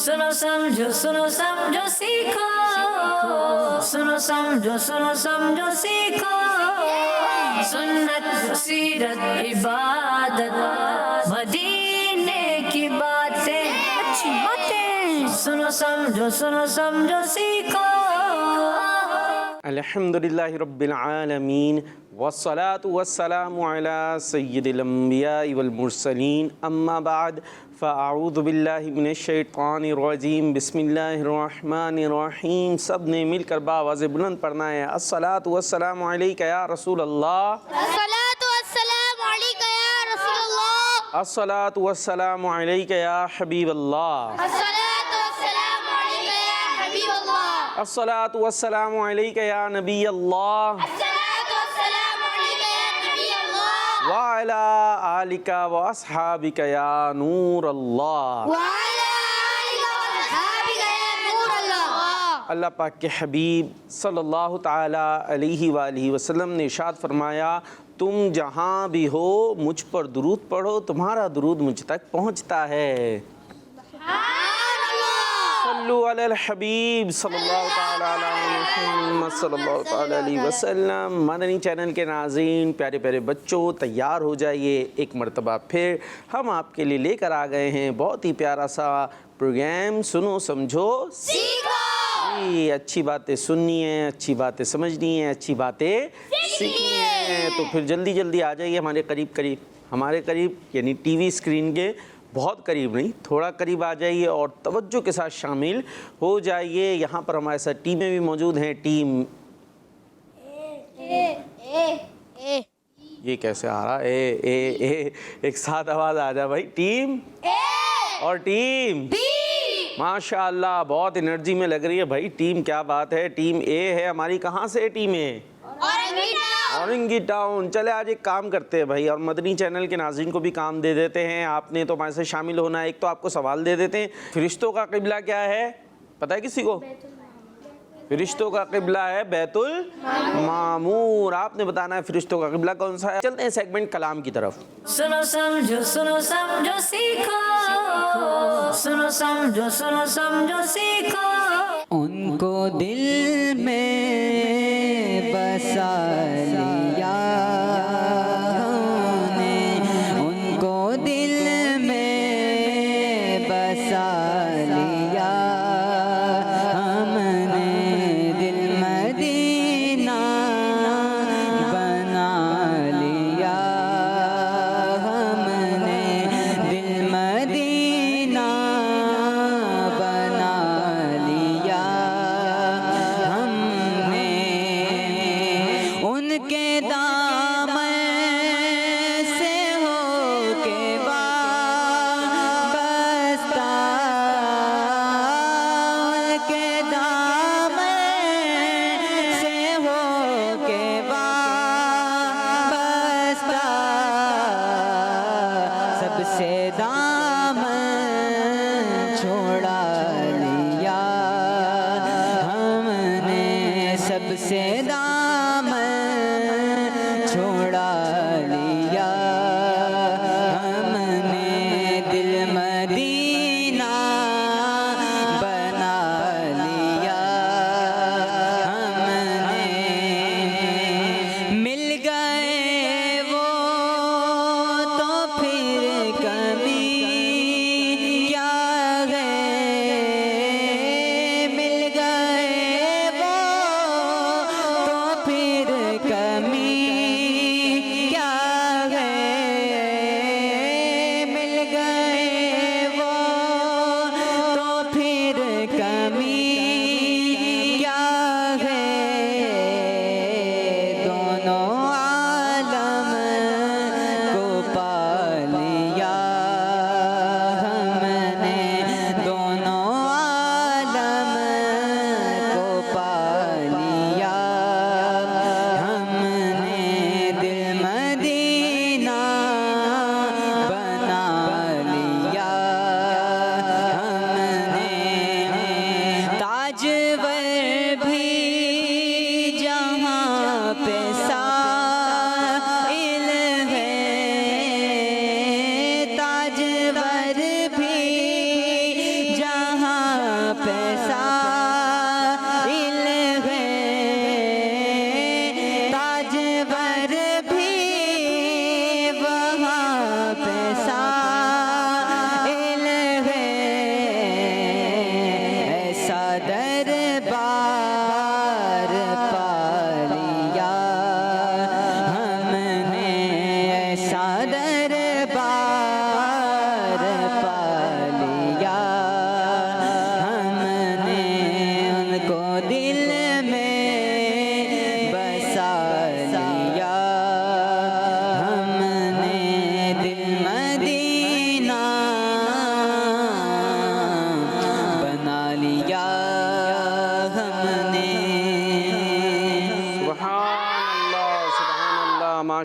सुनो समझो सीखो, सुनो समझो सीखो, सुन्नत सीरत इबादत मदीने की बातें, अच्छी बातें, सुनो समझो सीखो। अल्हम्दुलिल्लाहि रब्बिल आलमीन वस्सलातु वस्सलामु अला सय्यिदिल अंबियाइ वल मुरसलीन अम्मा बाद फ़अऊज़ु बिल्लाहि मिनश शैतानिर रजीम बिस्मिल्लाहिर रहमानिर रहीम। सब ने मिलकर बावाज़े बुलंद पढ़ना है अस्सलातु वस्सलामु अलैका या रसूल अल्लाह, अस्सलातु वस्सलामु अलैका या रसूल अल्लाह, अस्सलातु वस्सलामु अलैका या हबीब अल्लाह, अस्सलातु वस्सलामु अलैका या हबीब अल्लाह, अस्सलातु वस्सलामु अलैका या नबी अल्लाह अस्सलातु वस्सलामु अलैका या नबी अल्लाह, व अला आलिका व अस्हाबिका या नूर अल्लाह। व अला आलिका व अस्हाबिका या नूर अल्लाह। अल्लाह पाक के हबीब सल्लल्लाहु ताला अलैहि वालिहि वसल्लम ने इरशाद फरमाया, तुम जहाँ भी हो मुझ पर दुरूद पढ़ो, तुम्हारा दुरूद मुझ तक पहुँचता है। सल्लु अलल हबीब सल्लल्लाहु ताला अला मुहम्मद सल्लल्लाहु ताला अलैहि वसल्लम। मदनी चैनल के नाज़रीन, प्यारे प्यारे बच्चों, तैयार हो जाइए। एक मरतबा फिर हम आपके लिए लेकर आ गए हैं बहुत ही प्यारा सा प्रोग्राम, सुनो समझो सीखो। जी, अच्छी बातें सुननी है, अच्छी बातें समझनी है, अच्छी बातें सीखनी है। तो फिर जल्दी जल्दी आ जाइए हमारे करीब यानी टीवी स्क्रीन के बहुत करीब नहीं, थोड़ा करीब आ जाइए और तवज्जो के साथ शामिल हो जाइए। यहाँ पर हमारे साथ टीमें भी मौजूद हैं। टीम ए ये कैसे आ रहा ए एक साथ आवाज़ आ जा भाई। टीम और टीम माशाअल्लाह बहुत एनर्जी में लग रही है भाई टीम, क्या बात है। टीम ए है हमारी, कहाँ से टीम ए? औरंगी टाउन। चले आज एक काम करते हैं भाई, और मदनी चैनल के नाज़रीन को भी काम दे देते हैं। आपने तो हमारे से शामिल होना है। एक तो आपको सवाल दे देते हैं, फरिश्तों का क़िबला क्या है, पता है किसी को? फरिश्तों का क़िबला है बैतुल मामूर। आपने बताना है फरिश्तों का क़िबला कौन सा है। चलते हैं सेगमेंट कलाम की तरफ। सुनो समझो सीखो, सुनो समझो सीखो। उनको दिल में बसा लिया हमने, उनको दिल में बसा लिया हमने, दिल मदीना बना लिया हमने, दिल मदीना बना लिया हमने। उनके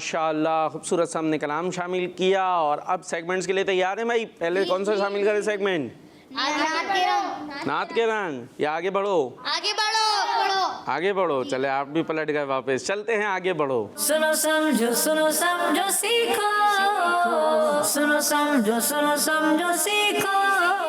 माशाअल्लाह खूबसूरत सा हमने कलाम शामिल किया। और अब सेगमेंट्स के लिए तैयार हैं भाई? पहले कौन सा शामिल करें सेगमेंट? नात के रंग या आगे बढ़ो? आगे बढ़ो आगे बढ़ो। चले आप भी पलट गए वापस, चलते हैं आगे बढ़ो। सुनो समझो सीखो, सुनो समझो सीखो।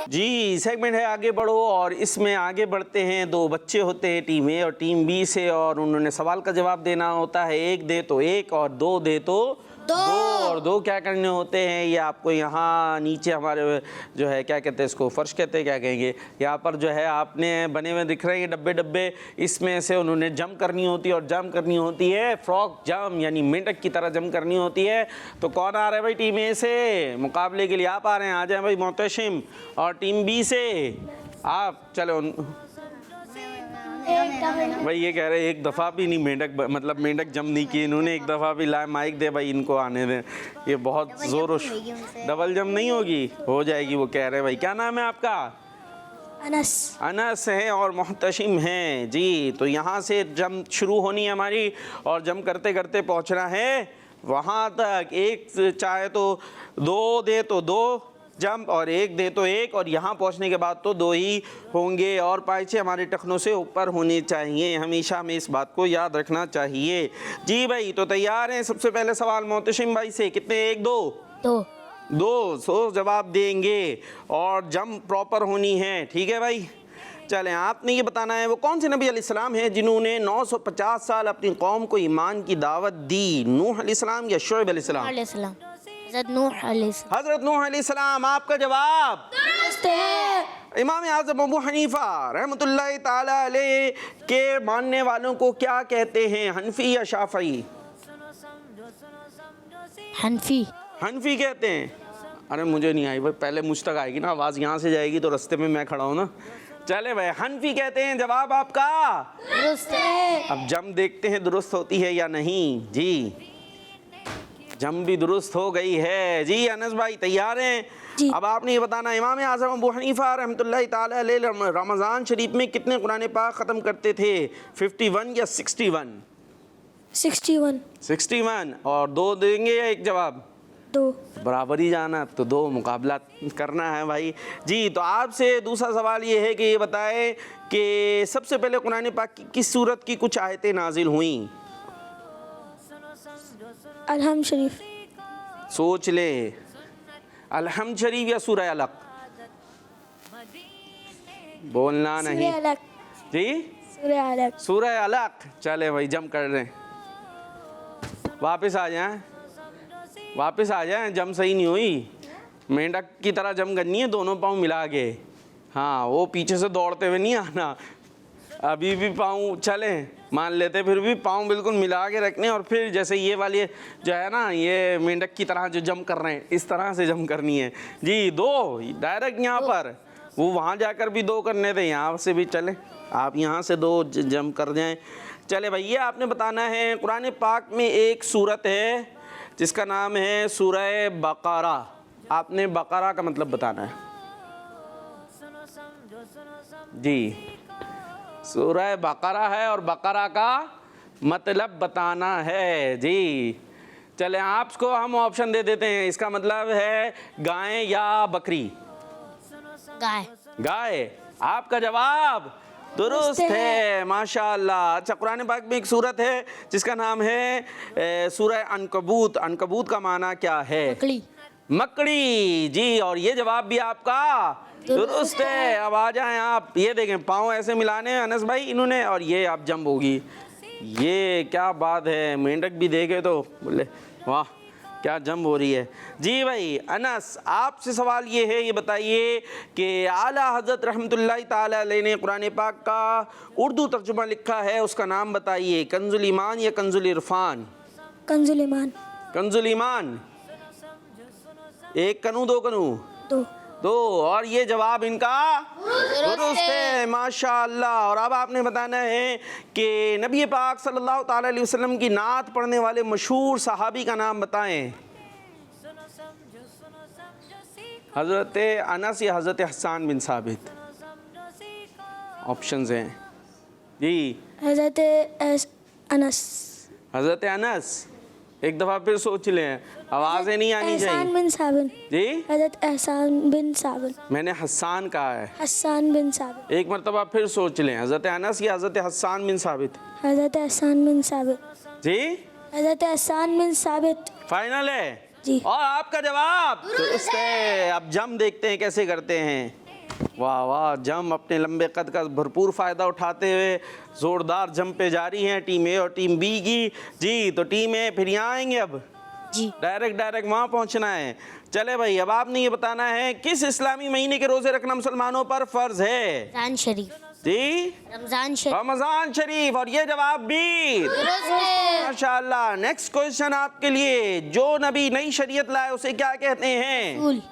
जी, सेगमेंट है आगे बढ़ो और इसमें आगे बढ़ते हैं। दो बच्चे होते हैं टीम ए और टीम बी से, और उन्होंने सवाल का जवाब देना होता है। एक दे तो एक और दो दे तो दो। और दो क्या करने होते हैं ये आपको यहाँ नीचे हमारे जो है क्या कहते हैं इसको, फर्श कहते हैं, क्या कहेंगे, यहाँ पर जो है आपने बने हुए दिख रहे हैं डब्बे डब्बे, इसमें से उन्होंने जंप करनी होती है। और जंप करनी होती है फ्रॉक जंप, यानी मेंढक की तरह जंप करनी होती है। तो कौन आ रहा है भाई टीम ए से मुकाबले के लिए? आप आ रहे हैं, आ जाए भाई मोहतशिम। और टीम बी से आप चलो भाई। ये कह रहे हैं एक दफ़ा भी नहीं मेंढक, मतलब मेंढक जम नहीं की इन्होंने एक दफ़ा भी। लाए माइक दे भाई, इनको आने दें। ये बहुत ज़ोर, डबल जम नहीं होगी, हो जाएगी वो कह रहे हैं भाई। क्या नाम है आपका? अनस। अनस है और मोहतशिम हैं जी। तो यहाँ से जम शुरू होनी है हमारी, और जम करते करते पहुँचना है वहाँ तक। एक चाहे तो दो दे तो दो जंप, और एक दे तो एक, और यहाँ पहुँचने के बाद तो दो ही होंगे। और पाइचे हमारे टखनों से ऊपर होने चाहिए, हमेशा हमें इस बात को याद रखना चाहिए। जी भाई, तो तैयार हैं? सबसे पहले सवाल मोहतशिम भाई से, कितने? एक दो दो सो जवाब देंगे और जंप प्रॉपर होनी है, ठीक है भाई? चलें, आपने ये बताना है वो कौन से नबी अलैहिस्सलाम हैं जिन्होंने 950 साल अपनी कौम को ईमान की दावत दी? नूह अलैहिस्सलाम या शुएब अलैहिस्सलाम? हज़रत नूह अलैहिस्सलाम। आपका जवाब इमाम आज़म अबू हनीफा रहमतुल्लाह ताला अलैह के मानने वालों को क्या कहते हैं, हनफी या शाफई? हनफी कहते हैं। अरे मुझे नहीं आई भाई, पहले मुझ तक आएगी ना आवाज़, यहाँ से जाएगी तो रास्ते में मैं खड़ा हूँ ना। चले भाई, हनफी कहते हैं। जवाब आपका दुरुस्त है। अब जम देखते हैं दुरुस्त होती है या नहीं। जी, जम भी दुरुस्त हो गई है। जी अनस भाई तैयार हैं? अब आपने ये बताना, इमाम आज़म अबू हनीफा रहमतुल्लाह ताला अलैह रमज़ान शरीफ में कितने कुरान पाक ख़त्म करते थे? 51 या 61? 61। और दो देंगे या एक जवाब? दो। बराबरी जाना, तो दो मुकाबला करना है भाई। जी, तो आपसे दूसरा सवाल ये है कि ये बताएं कि सबसे पहले कुरान पाक की किस सूरत की कुछ आयतें नाजिल हुई? अलहम शरीफ। सोच ले, अलहम शरीफ या सूरह अलक? बोलना नहीं जी, सूरह अलक। चले भाई, जम कर रहे हैं, वापस आ जाएं। जम सही नहीं हुई, मेंढक की तरह जम करनी है, दोनों पाँव मिला के। हाँ, वो पीछे से दौड़ते हुए नहीं आना। अभी भी पाँव चले मान लेते, फिर भी पाँव बिल्कुल मिला के रखने। और फिर जैसे ये वाली जो है ना, ये मेंढक की तरह जो जम कर रहे हैं, इस तरह से जम करनी है जी। दो डायरेक्ट यहाँ पर, वो वहाँ जाकर भी दो करने थे, यहाँ से भी चले आप यहाँ से दो जम कर जाएं। चले भाई, ये आपने बताना है कुरान पाक में एक सूरत है जिसका नाम है सूरह बकरा। आपने बकरा का मतलब बताना है जी। सूरह बकरा है और बकरा का मतलब बताना है जी। चले, आपको हम ऑप्शन दे देते हैं। इसका मतलब है गाय या बकरी? गाय। आपका जवाब दुरुस्त है, माशाअल्लाह। अच्छा, कुरान पाक में एक सूरत है जिसका नाम है सूरह अनकबूत। अनकबूत का माना क्या है? मकड़ी जी। और ये जवाब भी आपका दुरुस्त है। अब आ जाएं आप, ये देखें पाँव ऐसे मिलाने अनस भाई इन्होंने, और ये आप जंप होगी। ये क्या बात है, मेंढक भी देखे तो बोले वाह क्या जंप हो रही है जी। भाई अनस, आपसे सवाल ये है, ये बताइए कि आला हज़रत रहमतुल्लाह ताला अलैह ने कुरान पाक का उर्दू तर्जुमा लिखा है, उसका नाम बताइए। कंजुल ईमान या कंजुल इरफान? कंजुल ईमान। एक कनू, दो कनू? दो। और ये जवाब इनका दुरुस्त है, माशाअल्लाह। और अब आपने बताना है कि नबी पाक सल्लल्लाहु ताला अलैहि वसल्लम की नात पढ़ने वाले मशहूर सहाबी का नाम बताएं। हज़रत अनस या हज़रत हसन बिन साबित? ऑप्शंस हैं जी। हज़रत अनस। हज़रत अनस। एक दफ़ा फिर सोच लें, आवाज़ें नहीं आनी एहसान चाहिए बिन साबित। जी। हज़रत एहसान बिन साबित। मैंने हस्सान कहा है, हस्सान बिन साबित। एक मरतबा फिर सोच लें, हज़रत अनस या हज़रत हस्सान बिन साबित? हज़रत एहसान बिन साबित। जी हज़रत एहसान बिन साबित। फाइनल है जी। और आपका जवाब दुरुस्त है। अब जम देखते हैं कैसे करते हैं। वाह वाह, जम अपने लंबे कद का भरपूर फ़ायदा उठाते हुए ज़ोरदार जम पे जारी हैं टीम ए और टीम बी की। जी तो टीम ए फिर यहाँ आएंगे, अब जी। डायरेक्ट वहाँ पहुँचना है। चले भाई, अब आपने ये बताना है किस इस्लामी महीने के रोज़े रखना मुसलमानों पर फ़र्ज़ है? रमज़ान शरीफ। जी रमज़ान शरीफ। रमज़ान शरीफ, और ये जवाब भी माशाअल्लाह। नेक्स्ट क्वेश्चन आपके लिए, जो नबी नई शरीयत लाए उसे क्या कहते हैं? रसूल।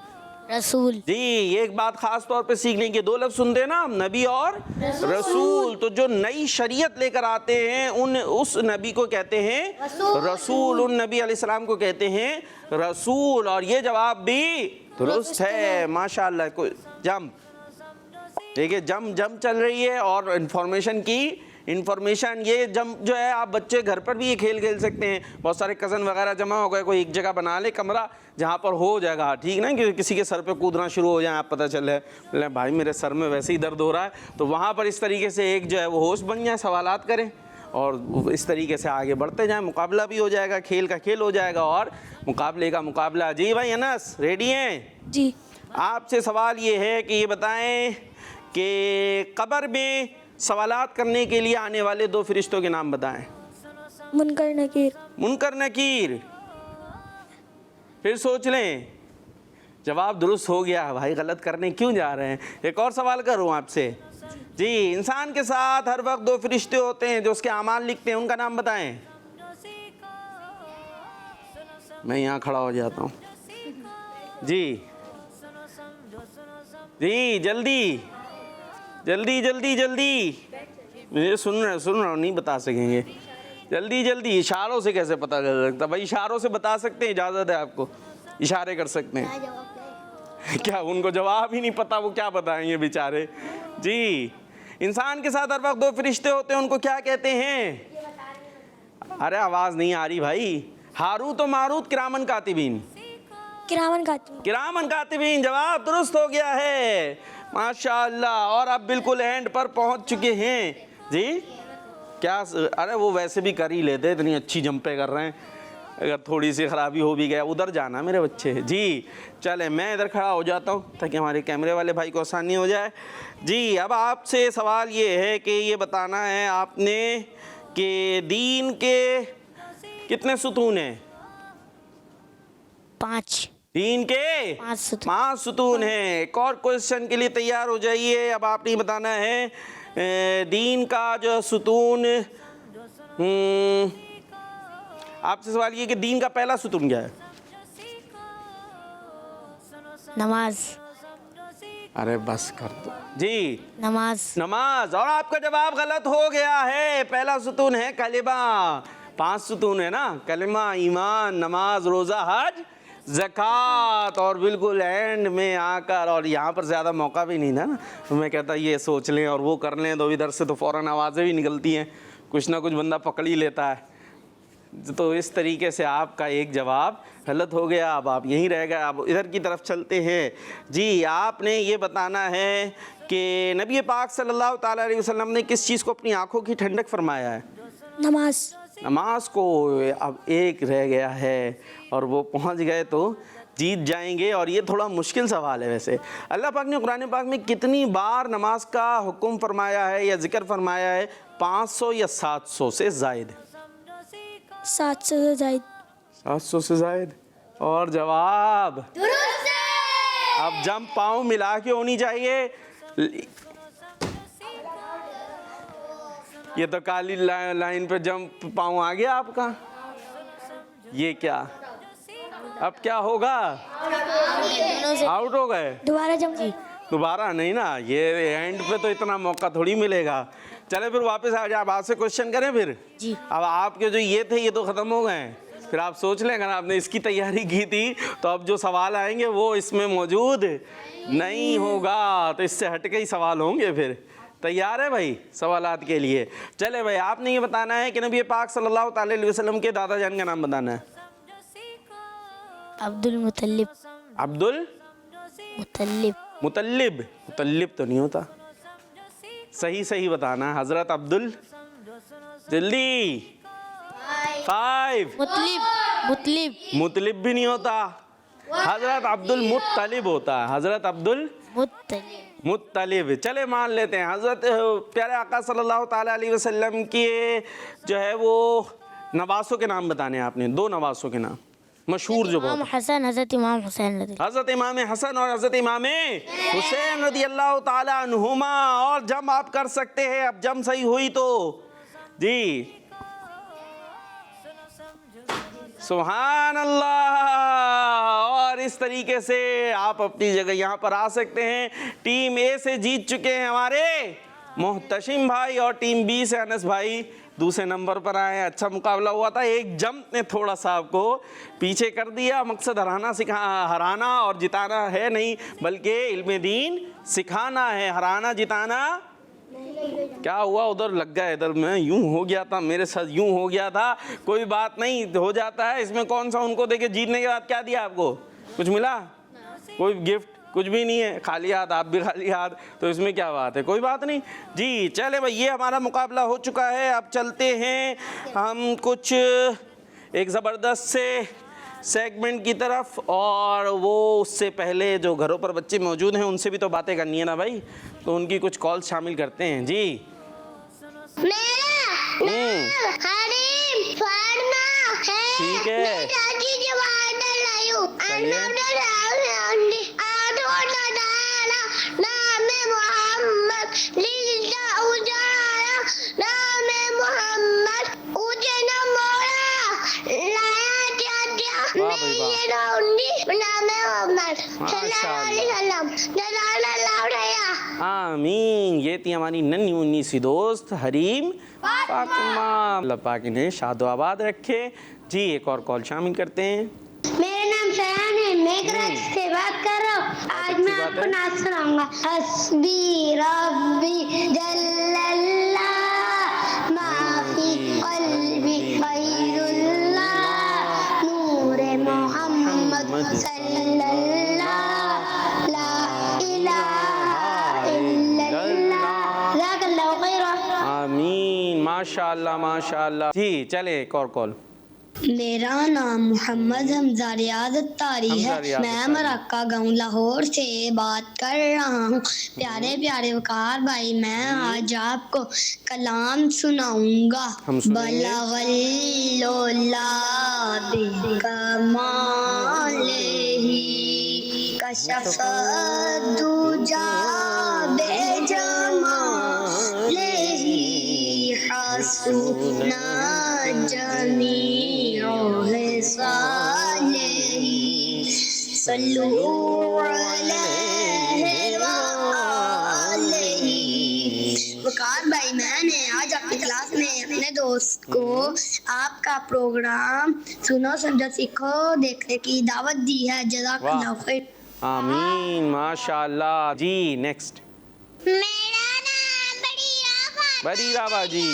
रसूल। जी एक बात खास तौर पे सीख लेंगे, दो लफ्ज़ सुनते हैं ना, नबी और रसूल। तो जो नई शरीयत लेकर आते हैं उस नबी को कहते हैं रसूल, उन नबी अलैहिस्सलाम को कहते हैं रसूल। और ये जवाब भी दुरुस्त है माशाअल्लाह। कोई जम देखिए, जम चल रही है और इन्फॉर्मेशन ये जम जो है, आप बच्चे घर पर भी ये खेल सकते हैं। बहुत सारे कज़न वगैरह जमा हो गए, कोई एक जगह बना ले कमरा जहाँ पर हो जाएगा, ठीक ना, कि किसी के सर पे कूदना शुरू हो जाए, आप पता चले बोले भाई मेरे सर में वैसे ही दर्द हो रहा है, तो वहाँ पर इस तरीके से एक जो है वो होस्ट बन जाए, सवालात करें और इस तरीके से आगे बढ़ते जाएं। मुकाबला भी हो जाएगा, खेल का खेल हो जाएगा और मुकाबले का मुकाबला। जी भाई अनस रेडी हैं? जी। आपसे सवाल ये है कि ये बताएं कि कब्र में सवालात करने के लिए आने वाले दो फरिश्तों के नाम बताएं। मुनकर नकीर। मुनकर नकीर, फिर सोच लें। जवाब दुरुस्त हो गया भाई, गलत करने क्यों जा रहे हैं? एक और सवाल करूं आपसे। जी इंसान के साथ हर वक्त दो फरिश्ते होते हैं जो उसके अमाल लिखते हैं, उनका नाम बताएं। मैं यहाँ खड़ा हो जाता हूँ। जी जी जल्दी जल्दी जल्दी जल्दी, मुझे सुन रहा हूँ, नहीं बता सकेंगे। जल्दी जल्दी, इशारों से कैसे पता कर सकता भाई? इशारों से बता सकते हैं, इजाज़त है आपको, इशारे कर सकते हैं। क्या उनको जवाब ही नहीं पता, वो क्या बताएंगे बेचारे। जी इंसान के साथ हर वक्त दो फरिश्ते होते हैं, उनको क्या कहते हैं? अरे आवाज़ नहीं आ रही भाई। हारूत और मारूत, किरामन कातिबीन। किरामन कातिबीन। किरामन कातिबीन, जवाब दुरुस्त हो गया है माशाअल्लाह। और अब बिल्कुल एंड पर पहुंच चुके हैं। जी क्या? अरे वो वैसे भी कर ही लेते, इतनी अच्छी जंपें कर रहे हैं, अगर थोड़ी सी ख़राबी हो भी गया, उधर जाना मेरे बच्चे। जी चले, मैं इधर खड़ा हो जाता हूँ ताकि हमारे कैमरे वाले भाई को आसानी हो जाए। जी अब आपसे सवाल ये है कि ये बताना है आपने कि दीन के कितने सुतून हैं? 5। दीन के 5 सुतून हैं। एक और क्वेश्चन के लिए तैयार हो जाइए। अब आपने बताना है दीन का जो सुतून, आपसे सवाल ये कि दीन का पहला सुतून क्या है? नमाज। अरे बस कर दो जी। नमाज। और आपका जवाब गलत हो गया है। पहला सुतून है कलिमा। 5 सुतून है ना, कलिमा, ईमान, नमाज, रोज़ा, हज, ज़कात। और बिल्कुल एंड में आकर, और यहाँ पर ज़्यादा मौका भी नहीं था ना, तो मैं कहता ये सोच लें और वो कर लें, तो इधर से तो फ़ौरन आवाज़ें भी निकलती हैं, कुछ ना कुछ बंदा पकड़ ही लेता है। तो इस तरीके से आपका एक जवाब गलत हो गया। अब आप यहीं रह गए। अब इधर की तरफ चलते हैं। जी आपने ये बताना है कि नबी पाक सल्लल्लाहु ताला अलैहि वसल्लम ने किस चीज़ को अपनी आँखों की ठंडक फरमाया है? नमाज को। अब एक रह गया है और वो पहुंच गए तो जीत जाएंगे। और ये थोड़ा मुश्किल सवाल है वैसे। अल्लाह पाक ने कुरान पाक में कितनी बार नमाज का हुक्म फरमाया है या जिक्र फरमाया है? 500 या 700 से ज़ायद? 700 से ज़ायद। 700 से ज़ायद। और जवाब दुरुस्त है। अब जंप पाँव मिला के होनी चाहिए। ये तो काली लाइन पे जंप पाँव आ गया आपका। ये क्या? अब क्या होगा? आउट हो गए। दोबारा जंप। दोबारा नहीं ना, ये एंड पे तो इतना मौका थोड़ी मिलेगा। चले फिर वापस आ जाए। अब आपसे क्वेश्चन करें फिर। जी। अब आपके जो ये थे ये तो ख़त्म हो गए। फिर आप सोच लें, अगर आपने इसकी तैयारी की थी तो अब जो सवाल आएंगे वो इसमें मौजूद नहीं होगा, तो इससे हट के ही सवाल होंगे। फिर तैयार है भाई सवालात के लिए? चले भाई, आपने ये बताना है कि नबी पाक सल्लल्लाहु अलैहि वसल्लम के दादा जान का नाम बताना है। अब्दुल मुतल्लिब अब्दुल मुतल्लिब मुतल्लिब, मुतल्लिब तो नहीं होता, सही सही बताना। हजरत अब्दुल, जल्दी। 5। मुतलिब मुतलिब मुतलिब भी नहीं होता, हजरत अब्दुल मुत्तलिब होता है, हजरत अब्दुल मुतलिब। मुत्तलिब। चले मान लेते हैं। हजरत प्यारे आका सल्लल्लाहु ताला अलैहि वसल्लम के जो है वो नवासों के नाम बताने हैं आपने, 2 नवासों के नाम मशहूर जो इमाम बहुत। हसन, हज़रत इमाम हुसैन रज़ी। हज़रत इमाम हसन और हज़रत इमाम हुसैन रदी अल्लाह ताला अन्हुमा। और जम आप कर सकते हैं, अब जम सही हुई तो जी। सुभान अल्लाह। और इस तरीके से आप अपनी जगह यहाँ पर आ सकते हैं। टीम ए से जीत चुके हैं हमारे मोहतशिम भाई और टीम बी से अनस भाई दूसरे नंबर पर आए हैं। अच्छा मुकाबला हुआ था, एक जंप ने थोड़ा सा आपको पीछे कर दिया। मकसद हराना और जिताना है नहीं, बल्कि इल्म दीन सिखाना है, हराना जिताना। क्या हुआ उधर लग गया, इधर मैं यूं हो गया था, मेरे साथ यूं हो गया था। कोई बात नहीं, हो जाता है। इसमें कौन सा उनको देखे जीतने के बाद क्या दिया आपको, कुछ मिला? कोई गिफ्ट कुछ भी नहीं है, खाली हाथ, आप भी खाली हाथ, तो इसमें क्या बात है, कोई बात नहीं जी। चले भाई, ये हमारा मुकाबला हो चुका है। अब चलते हैं हम कुछ एक ज़बरदस्त से सेगमेंट की तरफ, और वो उससे पहले जो घरों पर बच्चे मौजूद हैं उनसे भी तो बातें करनी है ना भाई, तो उनकी कुछ कॉल शामिल करते हैं जी। ठीक है, आमीन। ये थी हमारी नन्ही मुन्नी सी दोस्त हरीम फातिमा, अल्लाह पाक इन्हें शादोआबाद रखे जी। एक और कॉल शामिल करते हैं। मेरा नाम शयान है, मैं कराची से बात कर रहा हूँ। आज मैं आपको नाच सुनाऊंगा। हस्बी रब्बी जल्लल्लाह माफी क़ल्बी ग़ैरुल्लाह नूरे मोहम्मद सल्लल्लाह ला इलाहा इल्लल्लाह जज़ाकल्लाहु खैरा। आमीन, माशाअल्लाह माशाअल्लाह जी। चले एक और कॉल। मेरा नाम मोहम्मद हमजा रियाज़ अत्तारी है। मैं मरक्का गाँव लाहौर से बात कर रहा हूँ। प्यारे प्यारे वकार भाई, मैं आज आपको कलाम सुनाऊंगा। बलगल्लोला बिकमालिही कशफदुजा बेजमालिही हसना जमीउ हिसालिही सल्लू अलैहि व आलिही। वकार भाई, मैंने आज अपनी क्लास में अपने दोस्त को आपका प्रोग्राम सुनो समझो सीखो देखने की दावत दी है। जज़ाकल्लाहु खैर। आमीन, माशाअल्लाह जी। नेक्स्ट। मेरा नाम बड़ी राबा जी।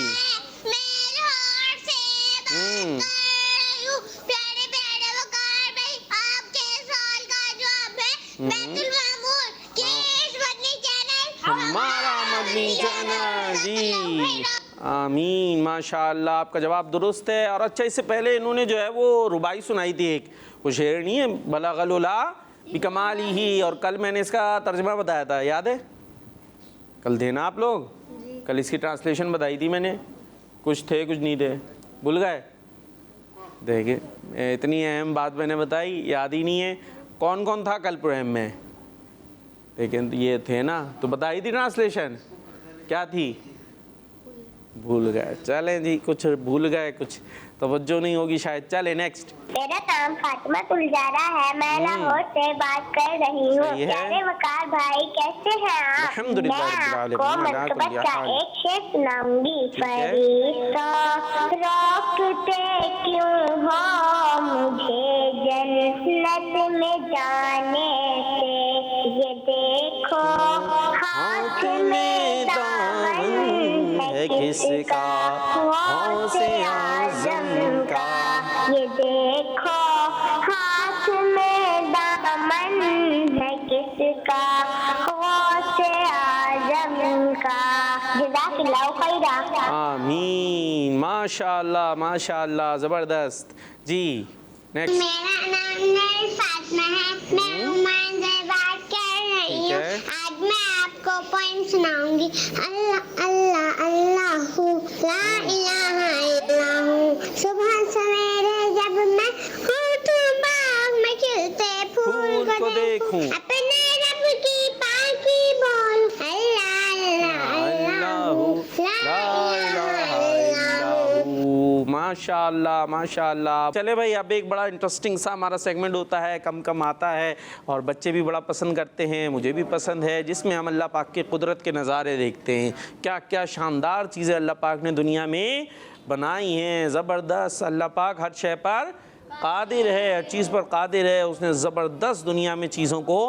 प्यारे प्यारे वकार भाई, आपके सवाल का जवाब है बैतुल मामूर केस मदनी चैनल, हमारा मदनी चैनल जी। आमीन, माशाअल्लाह, आपका जवाब दुरुस्त है। और अच्छा, इससे पहले इन्होंने जो है वो रुबाई सुनाई थी, एक वो शेर नहीं है, बलगल्लोला बिकमालिही, और कल मैंने इसका तर्जुमा बताया था, याद है? कल थे ना आप लोग? कल इसकी ट्रांसलेशन बताई थी मैंने, कुछ थे कुछ नहीं थे, भूल गए? देखिए, इतनी अहम बात मैंने बताई, याद ही नहीं है। कौन कौन था कल प्रोग्राम में? लेकिन ये थे ना, तो बताई थी ट्रांसलेशन, क्या थी? भूल गए। चलें जी, कुछ भूल गए, कुछ तवज्जो नहीं होगी शायद। चले नेक्स्ट। मेरा नाम फातिमा तुलजारा है, मैं लाहौर से बात कर रही हूँ। प्यारे वकार भाई, कैसे हैं आप? अल्हम्दुलिल्लाह मैं आपको मनक़बत का एक शेर सुनाऊंगी। फरिश्ता रोकते क्यों हो मुझे जन्नत में जाने से, ये देखो हाथ में दामन है किसका, गौसे आज़म का। ये देखो हाथ में का जज़ाकल्लाहु खैरा। आमीन। माशाल्लाह माशाल्लाह, ज़बरदस्त। जी नेक्स्ट। मेरा नाम नूर फातिमा है, मैं ओमान से बात कर रही हूँ। आज मैं आपको पोएम सुनाऊंगी। अल्लाह अल्लाह अल्लाहू ला इलाहा इल्लल्लाहू। सुबह सवेरे जब मैं होठों बाग में खिलते फूल को देखूं, अपने रब की पाकी बोल अल्लाह अल्लाह अल्लाहू ला इलाहा इल्लल्लाहू। माशाल्लाह माशाल्लाह। चले भाई, अब एक बड़ा इंटरेस्टिंग सा हमारा सेगमेंट होता है, कम कम आता है और बच्चे भी बड़ा पसंद करते हैं, मुझे भी पसंद है, जिसमें हम अल्लाह पाक के कुदरत के नज़ारे देखते हैं। क्या क्या शानदार चीज़ें अल्लाह पाक ने दुनिया में बनाई हैं। ज़बरदस्त। अल्लाह पाक हर शय पर कादिर है, हर चीज़ पर कादिर है। उसने ज़बरदस्त दुनिया में चीज़ों को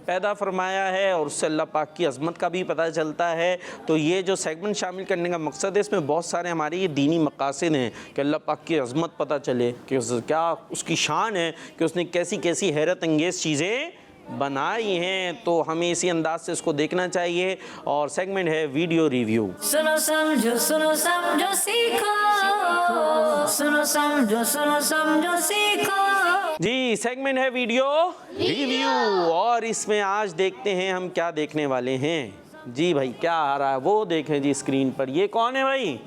पैदा फरमाया है और उससे अल्लाह पाक की अज़मत का भी पता चलता है। तो ये जो सेगमेंट शामिल करने का मकसद है, इसमें बहुत सारे हमारे ये दीनी मकासद हैं कि अल्लाह पाक की अज़मत पता चले कि क्या उसकी शान है, कि उसने कैसी कैसी हैरत अंगेज़ चीज़ें बनाई हैं। तो हमें इसी अंदाज से इसको देखना चाहिए। और सेगमेंट है वीडियो रिव्यू। सुनो समझो सीखो, सुनो समझो सीखो। जी सेगमेंट है वीडियो रिव्यू और इसमें आज देखते हैं हम क्या देखने वाले हैं। जी भाई क्या आ रहा है वो देखें जी स्क्रीन पर। ये कौन है भाई?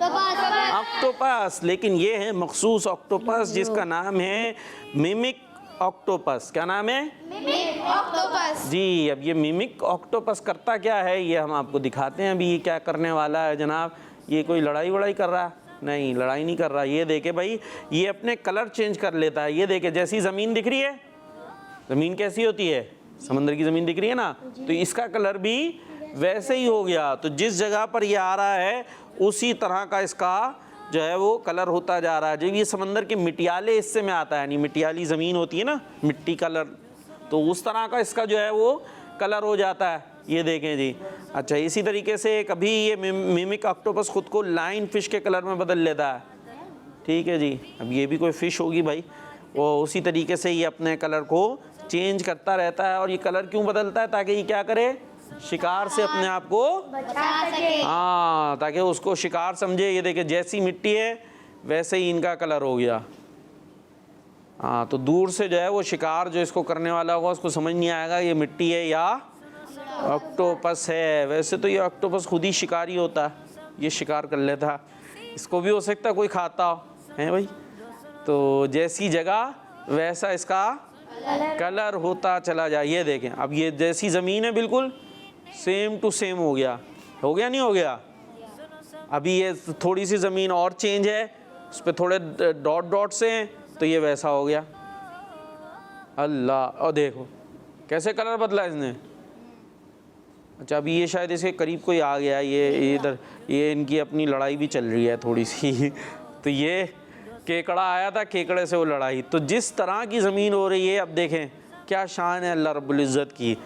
ऑक्टोपस। लेकिन ये है मखसूस ऑक्टोपस जिसका नाम है मिमिक ऑक्टोपस। क्या नाम है? Mimic octopus. जी अब ये मिमिक ऑक्टोपस करता क्या है ये हम आपको दिखाते हैं। अभी ये क्या करने वाला है जनाब? ये कोई लड़ाई वड़ाई कर रहा है? नहीं, लड़ाई नहीं कर रहा। ये देखे भाई, ये अपने कलर चेंज कर लेता है। ये देखे, जैसी ज़मीन दिख रही है, ज़मीन कैसी होती है? समंदर की ज़मीन दिख रही है ना, तो इसका कलर भी वैसे ही हो गया। तो जिस जगह पर ये आ रहा है उसी तरह का इसका जो है वो कलर होता जा रहा है। जब ये समंदर के मिटियाले हिस्से में आता है, यानी मिटियाली ज़मीन होती है ना, मिट्टी कलर, तो उस तरह का इसका जो है वो कलर हो जाता है। ये देखें जी। अच्छा, इसी तरीके से कभी ये मिमिक ऑक्टोपस ख़ुद को लाइन फ़िश के कलर में बदल लेता है। ठीक है जी। अब ये भी कोई फ़िश होगी भाई, वो उसी तरीके से ये अपने कलर को चेंज करता रहता है। और ये कलर क्यों बदलता है? ताकि ये क्या करे? शिकार से अपने आप को बचा सके। हाँ, ताकि उसको शिकार समझे। ये देखिए, जैसी मिट्टी है वैसे ही इनका कलर हो गया। हाँ, तो दूर से जो है वो शिकार जो इसको करने वाला होगा उसको समझ नहीं आएगा ये मिट्टी है या ऑक्टोपस है। वैसे तो ये ऑक्टोपस खुद ही शिकारी होता है, ये शिकार कर लेता है। इसको भी हो सकता है कोई खाता हो, है भाई। तो जैसी जगह वैसा इसका कलर होता चला जाए। ये देखें, अब ये जैसी ज़मीन है बिल्कुल सेम टू सेम हो गया। हो गया नहीं हो गया? अभी ये थोड़ी सी ज़मीन और चेंज है, उस पर थोड़े डॉट डॉट से हैं, तो ये वैसा हो गया। अल्लाह, और देखो कैसे कलर बदला इसने। अच्छा, अभी ये शायद इसके करीब कोई आ गया। ये इधर ये इनकी अपनी लड़ाई भी चल रही है थोड़ी सी। तो ये केकड़ा आया था, केकड़े से वो लड़ाई। तो जिस तरह की ज़मीन हो रही है, अब देखें क्या शान है अल्लाह रब्बुल इज़्ज़त की।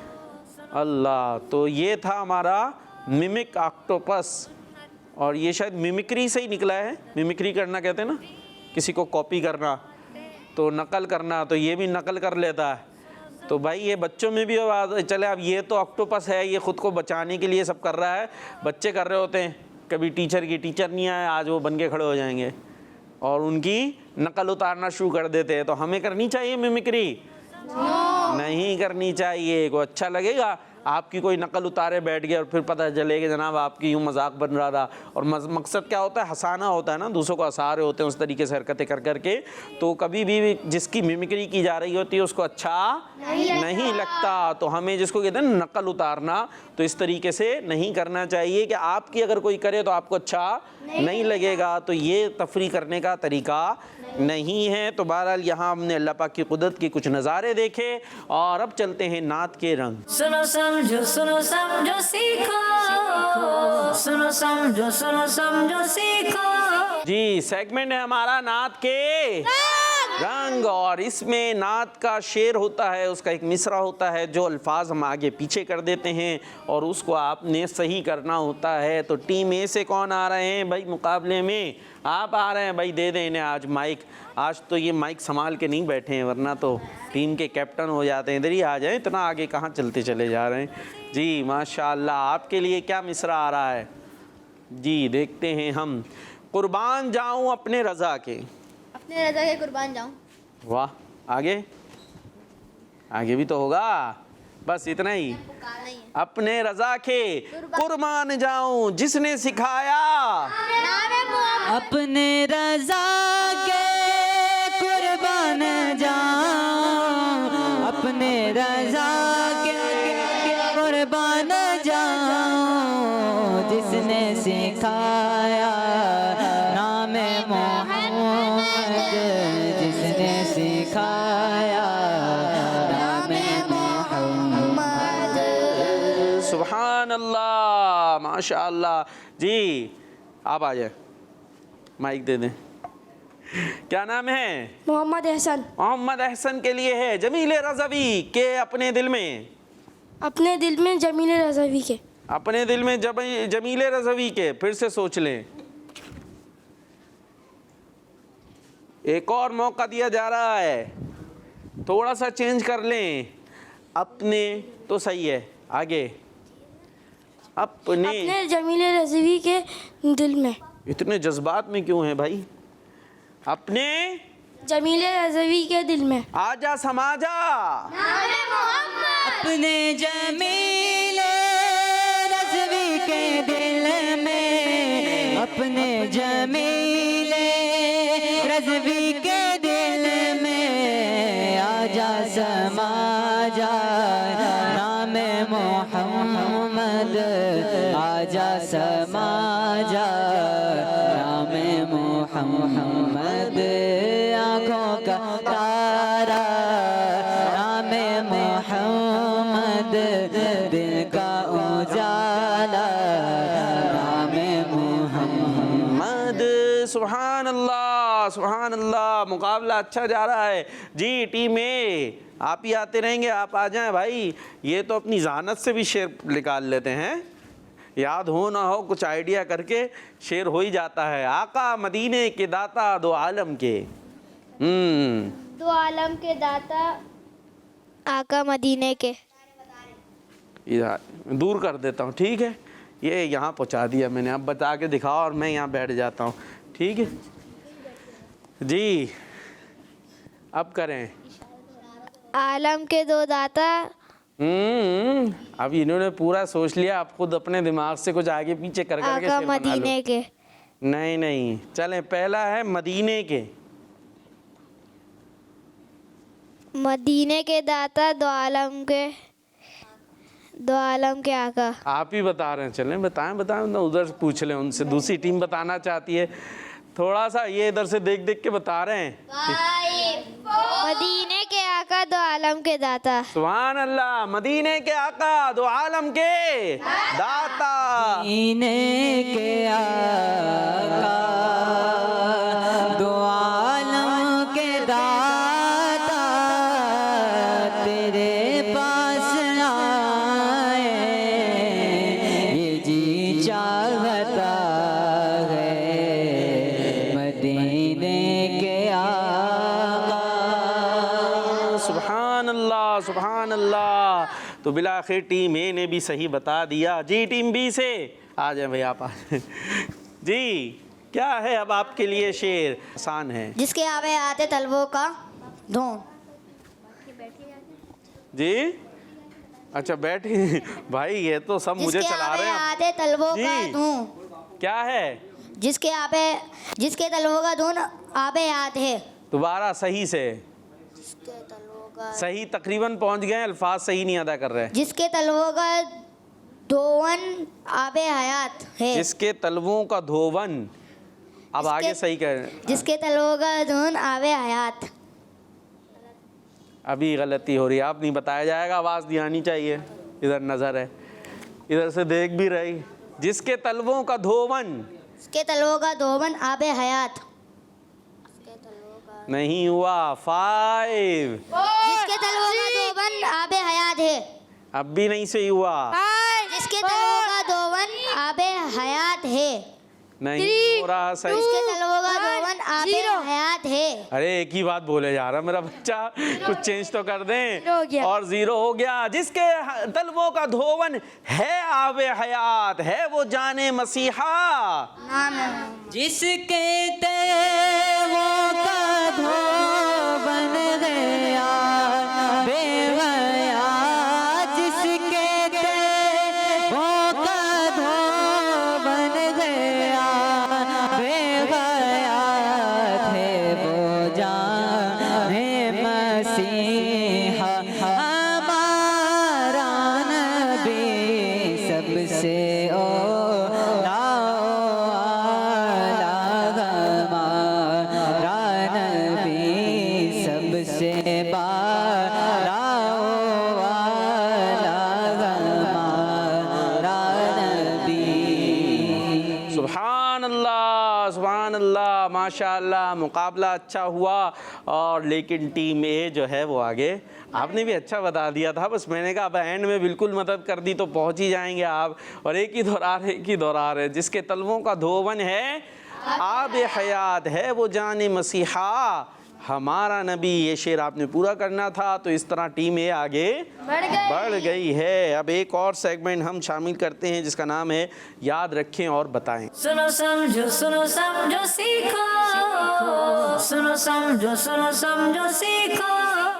अल्लाह, तो ये था हमारा मिमिक ऑक्टोपस। और ये शायद मिमिक्री से ही निकला है। मिमिक्री करना कहते हैं ना, किसी को कॉपी करना, तो नकल करना, तो ये भी नकल कर लेता है। तो भाई ये बच्चों में भी चले। अब ये तो ऑक्टोपस है, ये ख़ुद को बचाने के लिए सब कर रहा है। बच्चे कर रहे होते हैं, कभी टीचर नहीं आए, आज वो बन के खड़े हो जाएंगे और उनकी नकल उतारना शुरू कर देते हैं। तो हमें करनी चाहिए मिमिक्री? नहीं करनी चाहिए। को अच्छा लगेगा आपकी कोई नकल उतारे बैठ गया और फिर पता चले कि जनाब आपकी यूँ मजाक बन रहा था। और मकसद क्या होता है? हंसाना होता है ना, दूसरों को हंसा रहे होते हैं उस तरीके से हरकतें कर करके। तो कभी भी जिसकी मिमिक्री की जा रही होती है उसको अच्छा नहीं लगता। तो हमें जिसको कहते हैं नकल उतारना, तो इस तरीके से नहीं करना चाहिए कि आपकी अगर कोई करे तो आपको अच्छा नहीं लगेगा। तो ये तफरी करने का तरीका नहीं है। तो बहरहाल यहाँ हमने अल्लाह पाक की कुदरत के कुछ नज़ारे देखे और अब चलते हैं नात के रंग। सुनो समझो सीखो, सुनो समझो सीखो। जी सेगमेंट है हमारा नात के रंग। और इसमें नात का शेर होता है, उसका एक मिसरा होता है जो अल्फाज हम आगे पीछे कर देते हैं और उसको आपने सही करना होता है। तो टीम ए से कौन आ रहे हैं भाई मुकाबले में? आप आ रहे हैं भाई, दे दें इन्हें आज माइक। आज तो ये माइक संभाल के नहीं बैठे हैं, वरना तो टीम के कैप्टन हो जाते हैं। इधर ही आ जाएं, इतना आगे कहाँ चलते चले जा रहे हैं। जी माशाल्लाह, आपके लिए क्या मिसरा आ रहा है? जी देखते हैं हम। कुर्बान जाऊं अपने रज़ा के। अपने रजा के कुर्बान जाऊं। वाह, आगे आगे भी तो होगा, बस इतना ही। नहीं है। अपने रज़ा के कुर्बान जाऊं जिसने सिखाया। अपने रजा के कुर्बान जाऊं, अपने रजा के कुर्बान जाऊं जिसने सिखाया नाम मोहम्मद, जिसने सिखाया नाम मोहम्मद। सुभान अल्लाह, माशा अल्लाह। जी आप आ जाए, माइक दे दें। क्या नाम है? मोहम्मद एहसन। मोहम्मद एहसन के लिए है जमील रज़वी के अपने दिल में। अपने दिल में जमील रज़वी के। अपने दिल में जमील रज़वी के। फिर से सोच लें, एक और मौका दिया जा रहा है, थोड़ा सा चेंज कर लें। अपने तो सही है, आगे अपने जमील रज़वी के दिल में। इतने जज्बात में क्यों है भाई? अपने जमील रज़वी के दिल में। आजा समाजा। अपने जमील रज़वी के दिल में, अपने जमील रज़वी के दिल में आजा समा जा नाम मोहम्मद, आजा समा जा नाम मोहम्मद। आँखों का तारा नाम मोहम्मद, दिल का उजाला नाम मोहम्मद। सुभान अल्लाह, सुभान अल्लाह। मुकाबला अच्छा जा रहा है जी। टीम ए, आप ही आते रहेंगे, आप आ जाएं भाई। ये तो अपनी जहानत से भी शेर निकाल लेते हैं, याद हो ना हो कुछ आइडिया करके शेर हो ही जाता है। आका मदीने के दाता दो आलम के। दो आलम के दाता आका मदीने के। इधर दूर कर देता हूँ, ठीक है? ये यहाँ पहुँचा दिया मैंने, अब बता के दिखाओ और मैं यहाँ बैठ जाता हूँ, ठीक है जी? अब करें। आलम के दो दाता। अब इन्होंने पूरा सोच लिया, आप खुद अपने दिमाग से कुछ आगे पीछे कर करके आका शेर बना लो। मदीने के। नहीं नहीं, चलें। पहला है मदीने के। मदीने के दाता दो आलम के आका। आप ही बता रहे हैं, चलें बताएं बताएं ना, उधर से पूछ लें उनसे। दूसरी टीम बताना चाहती है, थोड़ा सा ये इधर से देख देख के बता रहे हैं। मदीने के आका दो आलम के दाता। सुभान अल्लाह। मदीने के आका दो आलम के दाता। मदीने के आका दो आलम के दाता, तेरे पास आए ये जी चाहता है। मदीने के आका। सुभान अल्लाह, सुभान अल्लाह। तो बिलाखिर टीम ए ने भी सही बता दिया जी। टीम बी से आ जाए भाई, आप आ जाए जी। क्या है अब आपके लिए शेर? आसान है जिसके आवे आते तलवों का धों। जी। अच्छा बैठे भाई, ये तो सब मुझे चला रहे हैं आते तलवों का जी। धों। क्या है? जिसके तलवों का धुन आबे याद है। दोबारा सही से। सही तकरीबन पहुंच गए, अल्फाज सही नहीं अदा कर रहे। जिसके तलवों का धोवन आबे हयात है। जिसके तलवों का धोवन। अब आगे सही कर। जिसके तलवों का धुन आबे हयात। अभी गलती हो रही है, आप नहीं बताया जाएगा, आवाज़ दी आनी चाहिए। इधर नज़र है, इधर से देख भी रही। जिसके तलवों का धोवन। जिसके तलवों का धोवन आबे हयात। नहीं हुआ। 5। जिसके तलवों का धोवन आबे हयात है। अब भी नहीं सही हुआ। जिसके तलवों का धोवन आबे हयात है। नहीं हो रहा सही। जिसके तलवों का धोवन आबे हयात है। अरे एक ही बात बोले जा रहा मेरा बच्चा, कुछ चेंज तो कर दें। और 0 हो गया। जिसके तलवों का धोवन है आबे हयात, है वो जाने मसीहा। जिसके तेगों का धो बन गया बेवया, जिसके तेगों का धो बन गया बेवया, थे वो जाने मसीहा हमारा नबी, सबसे सुभान अल्लाह, माशाअल्लाह। मुकाबला अच्छा हुआ और लेकिन टीम ए जो है वो आगे। आपने भी अच्छा बता दिया था, बस मैंने कहा अब एंड में बिल्कुल मदद कर दी तो पहुंच ही जाएंगे आप। और एक ही दोहरा रहे, जिसके तलवों का धोवन है आब हयात, है वो जाने मसीहा हमारा नबी। ये शेर आपने पूरा करना था। तो इस तरह टीम ए आगे बढ़ गई है। अब एक और सेगमेंट हम शामिल करते हैं जिसका नाम है याद रखें और बताएं। सुनो समझो सीखो, सुनो समझो सीखो।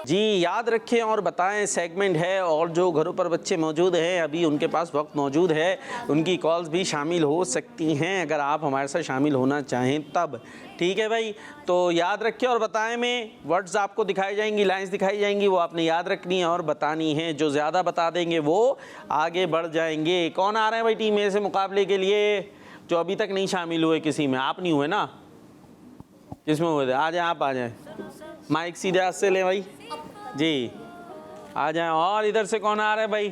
जी, याद रखें और बताएं सेगमेंट है। और जो घरों पर बच्चे मौजूद हैं, अभी उनके पास वक्त मौजूद है, उनकी कॉल्स भी शामिल हो सकती हैं अगर आप हमारे साथ शामिल होना चाहें तब। ठीक है भाई, तो याद रखें और बताएं में वर्ड्स आपको दिखाई जाएंगी, लाइंस दिखाई जाएंगी, वो आपने याद रखनी है और बतानी है। जो ज़्यादा बता देंगे वो आगे बढ़ जाएंगे। कौन आ रहे हैं भाई टीम ए से मुकाबले के लिए? जो अभी तक नहीं शामिल हुए किसी में। आप नहीं हुए ना? किसमें हुए थे? आ जाए, आप आ जाएँ, माइक सीधे हाथ से लें भाई जी, आ जाएं। और इधर से कौन आ रहा है भाई?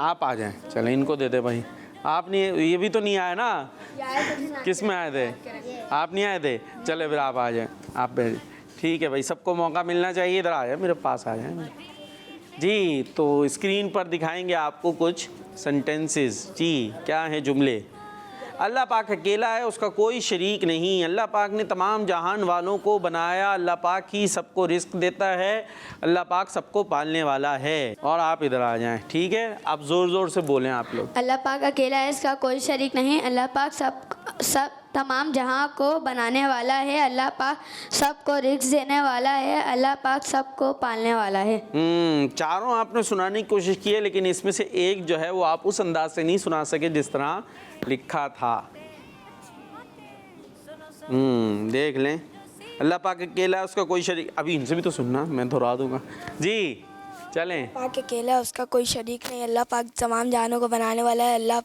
आप आ जाएं। चलें, इनको दे दे भाई। आप नहीं, ये भी तो नहीं आए ना? किस में आए थे? आप नहीं आए थे? चले फिर आप आ जाएं। आप ठीक है भाई, सबको मौका मिलना चाहिए। इधर आ जाए, मेरे पास आ जाए जी। तो स्क्रीन पर दिखाएंगे आपको कुछ सेंटेंसेस। जी, क्या हैं जुमले? अल्लाह पाक अकेला है, उसका कोई शरीक नहीं। अल्लाह पाक ने तमाम जहान वालों को बनाया। अल्लाह पाक ही सबको रिस्क देता है। अल्लाह पाक सबको पालने वाला है। और आप इधर आ जाएं, ठीक है? आप ज़ोर ज़ोर से बोलें आप लोग। अल्लाह पाक अकेला है, इसका कोई शरीक नहीं। अल्लाह पाक सब तमाम जहां को बनाने वाला है। अल्लाह पाक सबको रिस्क देने वाला है। अल्लाह पाक सबको पालने वाला है। चारों आपने सुनाने की कोशिश की है, लेकिन इसमें से एक जो है वो आप उस अंदाज से नहीं सुना सके जिस तरह लिखा था। देख लें, अल्लाह पाक अकेला है, उसका कोई शरीक। अभी इनसे भी तो सुनना, मैं दोहरा दूंगा जी। चलें। पाक अकेला है, उसका कोई शरीक नहीं। अल्लाह पाक तमाम जहानों को बनाने वाला है। अल्लाह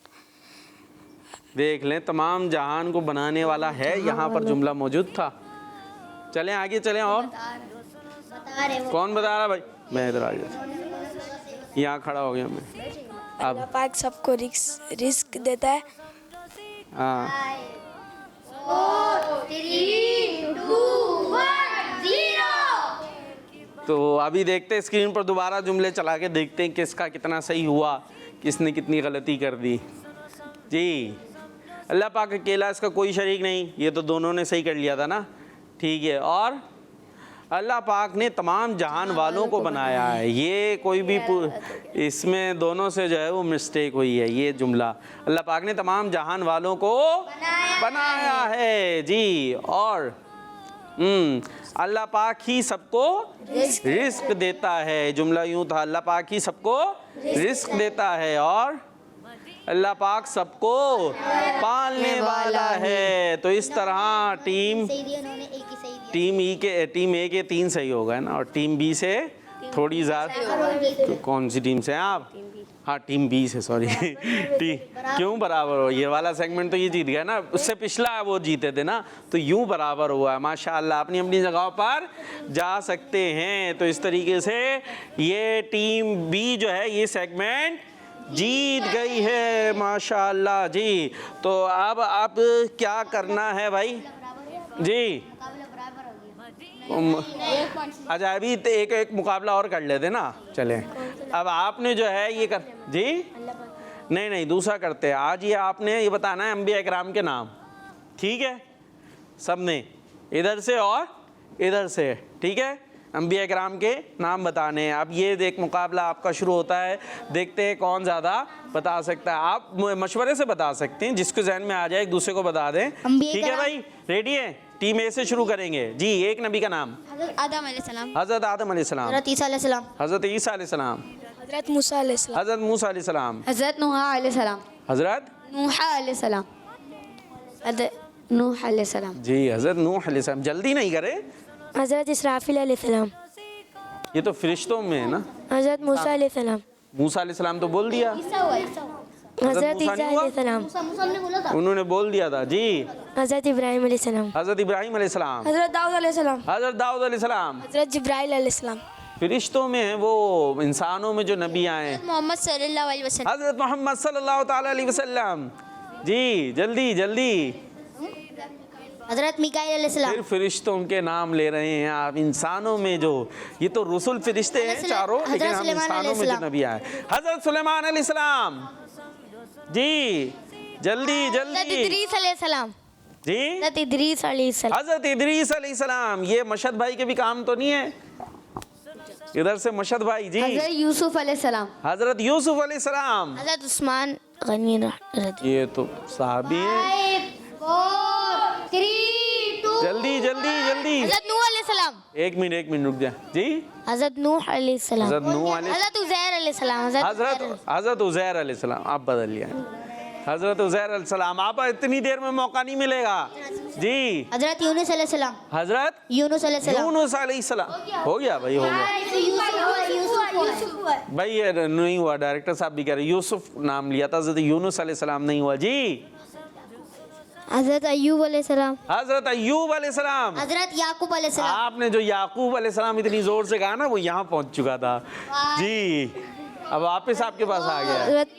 देख लें, तमाम जहान को बनाने वाला है, यहाँ पर जुमला मौजूद था। चलें आगे चलें। और कौन बता रहा भाई? मैं इधर आ जाता, यहाँ खड़ा हो गया मैं। अल्लाह पाक सबको रिस्क देता है। हाँ, 4 3 2 1 0। तो अभी देखते हैं स्क्रीन पर दोबारा जुमले चला के देखते हैं किसका कितना सही हुआ, किसने कितनी गलती कर दी। जी, अल्लाह पाक अकेला, इसका कोई शरीक नहीं, ये तो दोनों ने सही कर लिया था ना? ठीक है। और अल्लाह पाक ने तमाम जहान वालों को बनाया है, ये कोई भी इसमें दोनों से जो है वो मिस्टेक हुई है। ये जुमला अल्लाह पाक ने तमाम जहान वालों को बनाया है जी। और अल्लाह पाक ही सबको रिस्क देता है। जुमला यूं था, अल्लाह पाक ही सबको रिस्क देता है और अल्लाह पाक सबको पालने वाला है। तो इस तरह टीम ए के 3 सही हो गए ना, और टीम बी से थोड़ी ज़्यादा। तो कौन सी टीम से हैं आप? हाँ, टीम बी से, सॉरी। क्यों बराबर हो? ये वाला सेगमेंट तो ये जीत गया ना, उससे पिछला वो जीते थे ना, तो यूं बराबर हुआ है। माशाल्लाह, अपनी अपनी जगहों पर जा सकते हैं। तो इस तरीके से ये टीम बी जो है ये सेगमेंट जीत गई है, माशाल्लाह जी। तो अब क्या करना है भाई जी? अच्छा, अभी तो एक मुकाबला और कर लेते ना। चले, अब आपने जो है ये कर जी, नहीं दूसरा करते हैं। आज ये आपने ये बताना है अंबिया इकराम के नाम, ठीक है? सबने इधर से और इधर से, ठीक है? अंबिया किराम के नाम बताने हैं। अब ये देख मुकाबला आपका शुरू होता है, देखते हैं कौन ज़्यादा बता सकता है। आप मशवरे से बता सकते हैं, जिसको जहन में आ जाए एक दूसरे को बता दें। ठीक है भाई, रेडी है? टीम ए से शुरू करेंगे जी। एक नबी का नाम। हज़रत आदम अलैहिस्सलाम, हज़रत आदम अलैहिस्सलाम, हज़रत ईसा अलैहिस्सलाम, हज़रत ईसा अलैहिस्सलाम, हज़रत मूसा अलैहिस्सलाम, हज़रत मूसा अलैहिस्सलाम, हज़रत नूह अलैहिस्सलाम, हज़रत नूह अलैहिस्सलाम, हज़रत नूह अलैहिस्सलाम, जी हज़रत नूह अलैहिस्सलाम। जल्दी नहीं करे, हज़रत इसराफिल अलैहिस्सलाम, ये तो फरिश्तों में है ना। हज़रत मूसा अलैहिस्सलाम, मूसा अलैहिस्सलाम तो बोल दिया, हज़रत मूसा ईसा नहीं हुआ? अलैहिस्सलाम, उन्होंने बोल दिया था जी। हज़रत इब्राहिम अलैहिस्सलाम, हज़रत इब्राहिम अलैहिस्सलाम, हज़रत दाऊद अलैहिस्सलाम, हज़रत दाऊद अलैहिस्सलाम। हज़रत जिब्राइल अलैहिस्सलाम, फरिश्तों में है, वो इंसानों में जो नबी आए हैं। मोहम्मद सल्लल्लाहु अलैहि वसल्लम, हज़रत मोहम्मद सल्लल्लाहु ताला अलैहि वसल्लम। जी जल्दी जल्दी। हज़रत मिकाईल अलैहिस्सलाम, फिर फरिश्तों के नाम ले रहे हैं आप। इंसानों में जो, ये तो रसूल फरिश्ते हैं चारों, लेकिन हम सुलेमान इंसानों में जो नबी आए, हज़रत सुलेमान अलैहिस्सलाम। जी जल्दी हज़रत जल्दी इदरीस अलैहिस्सलाम, जी। हज़रत इदरीस अलैहिस्सलाम, हज़रत इदरीस अलैहिस्सलाम। ये मशहद भाई के भी काम तो नहीं है? इधर से मशहद भाई जी। हज़रत यूसुफ अलैहिस्सलाम, हज़रत यूसुफ अलैहिस्सलाम। हज़रत उस्मान गनी रज़ी, ये तो साहबी हैं। जल्दी जल्दी जल्दी। हज़रत नूह अलैहिस्सलाम, एक मिनट रुक जा जी। हज़रत नूह अलैहिस्सलाम, हज़रत नूह अलैहि, हज़रत उज़ैर अलैहिस्सलाम, हज़रत उज़ैर अलैहिस्सलाम। आप बदल लिया, हज़रत उज़ैर अलैहिस्सलाम। आप इतनी देर में मौका नहीं मिलेगा जी। हज़रत यूनुस अलैहिस्सलाम, हज़रत यूनुस अलैहिस्सलाम, यूनुस अलैहिस्सलाम। हो गया भाई, हो गया भाई। ये नहीं हुआ, डायरेक्टर साहब भी कह रहे यूसुफ नाम लिया था, हज़रत यूनुस अलैहिस्सलाम नहीं हुआ जी। हज़रत अय्यूब अलैहिस्सलाम, हज़रत अय्यूब अलैहिस्सलाम। हज़रत याकूब अलैहिस्सलाम, आपने जो याकूब अलैहिस्सलाम इतनी जोर से कहा ना, वो यहाँ पहुंच चुका था जी। अब वापस आपके पास आ गया है। हज़रत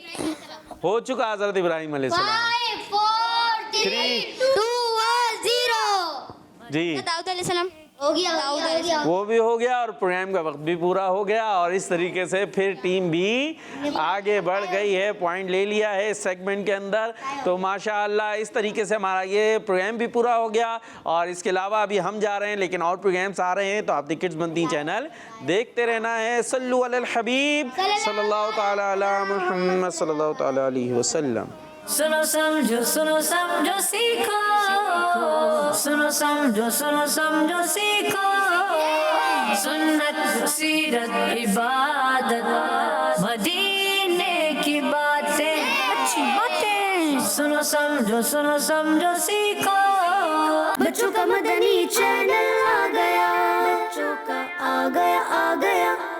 हो चुका हज़रत इब्राहिम अलैहिस्सलाम। 5 4 3 2 1 0 जी दाऊद अलैहिस्सलाम, हो गया। वो भी हो गया और प्रोग्राम का वक्त भी पूरा हो गया। और इस तरीके से फिर टीम भी आगे बढ़ गई है, पॉइंट ले लिया है इस सेगमेंट के अंदर। तो माशाअल्लाह इस तरीके से हमारा ये प्रोग्राम भी पूरा हो गया। और इसके अलावा अभी हम जा रहे हैं, लेकिन और प्रोग्राम्स आ रहे हैं, तो आप द किड्स बनती चैनल देखते रहना है। सल्लु अलल हबीब सल्लल्लाहु ताला अला मुहम्मद सल्लल्लाहु ताला अलैहि वसल्लम। सुनो समझो सीखो, सुनो समझो सीखो। सुन्नत सीरत इबादत मदीने की बातें, अच्छी बातें। सुनो समझो सीखो। बच्चों का मदनी चैनल आ गया, बच्चों का आ गया।